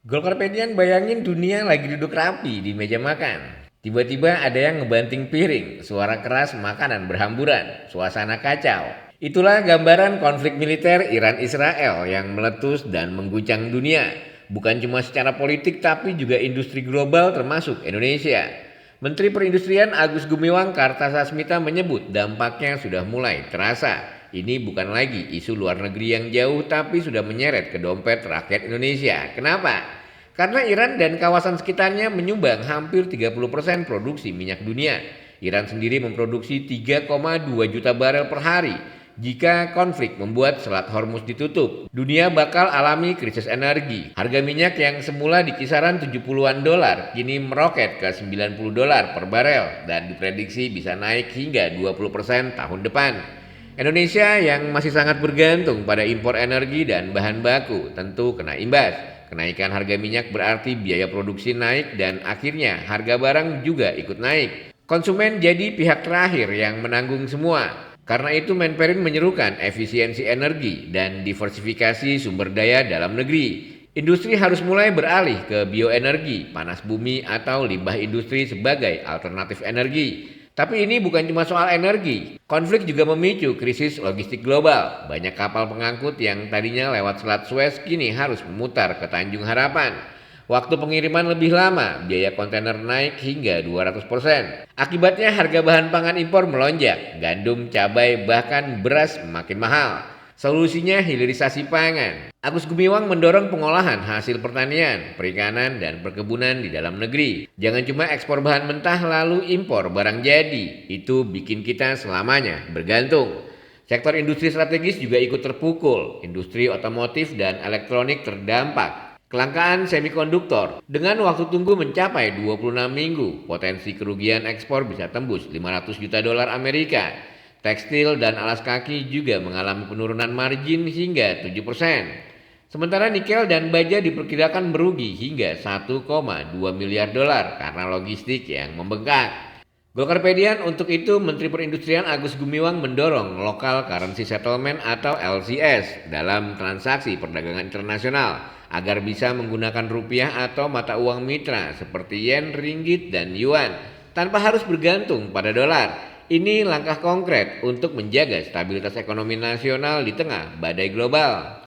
Golkarpedian bayangin dunia lagi duduk rapi di meja makan. Tiba-tiba ada yang ngebanting piring, suara keras makanan berhamburan, suasana kacau. Itulah gambaran konflik militer Iran-Israel yang meletus dan mengguncang dunia. Bukan cuma secara politik tapi juga industri global termasuk Indonesia. Menteri Perindustrian Agus Gumiwang Kartasasmita menyebut dampaknya sudah mulai terasa. Ini bukan lagi isu luar negeri yang jauh tapi sudah menyeret ke dompet rakyat Indonesia. Kenapa? Karena Iran dan kawasan sekitarnya menyumbang hampir 30% produksi minyak dunia. Iran sendiri memproduksi 3,2 juta barel per hari. Jika konflik membuat Selat Hormuz ditutup, dunia bakal alami krisis energi. Harga minyak yang semula di kisaran 70-an dolar kini meroket ke 90 dolar per barel dan diprediksi bisa naik hingga 20% tahun depan. Indonesia yang masih sangat bergantung pada impor energi dan bahan baku tentu kena imbas. Kenaikan harga minyak berarti biaya produksi naik dan akhirnya harga barang juga ikut naik. Konsumen jadi pihak terakhir yang menanggung semua. Karena itu Menperin menyerukan efisiensi energi dan diversifikasi sumber daya dalam negeri. Industri harus mulai beralih ke bioenergi, panas bumi atau limbah industri sebagai alternatif energi. Tapi ini bukan cuma soal energi. Konflik juga memicu krisis logistik global. Banyak kapal pengangkut yang tadinya lewat Selat Suez kini harus memutar ke Tanjung Harapan. Waktu pengiriman lebih lama, biaya kontainer naik hingga 200%. Akibatnya harga bahan pangan impor melonjak, gandum, cabai, bahkan beras makin mahal. Solusinya hilirisasi pangan. Agus Gumiwang mendorong pengolahan hasil pertanian, perikanan, dan perkebunan di dalam negeri. Jangan cuma ekspor bahan mentah lalu impor barang jadi. Itu bikin kita selamanya bergantung. Sektor industri strategis juga ikut terpukul. Industri otomotif dan elektronik terdampak. Kelangkaan semikonduktor dengan waktu tunggu mencapai 26 minggu, potensi kerugian ekspor bisa tembus 500 juta dolar Amerika. Tekstil dan alas kaki juga mengalami penurunan margin hingga 7%. Sementara nikel dan baja diperkirakan merugi hingga 1,2 miliar dolar karena logistik yang membengkak. Golkarpedian untuk itu Menteri Perindustrian Agus Gumiwang mendorong local currency settlement atau LCS dalam transaksi perdagangan internasional agar bisa menggunakan rupiah atau mata uang mitra seperti yen, ringgit, dan yuan tanpa harus bergantung pada dolar. Ini langkah konkret untuk menjaga stabilitas ekonomi nasional di tengah badai global.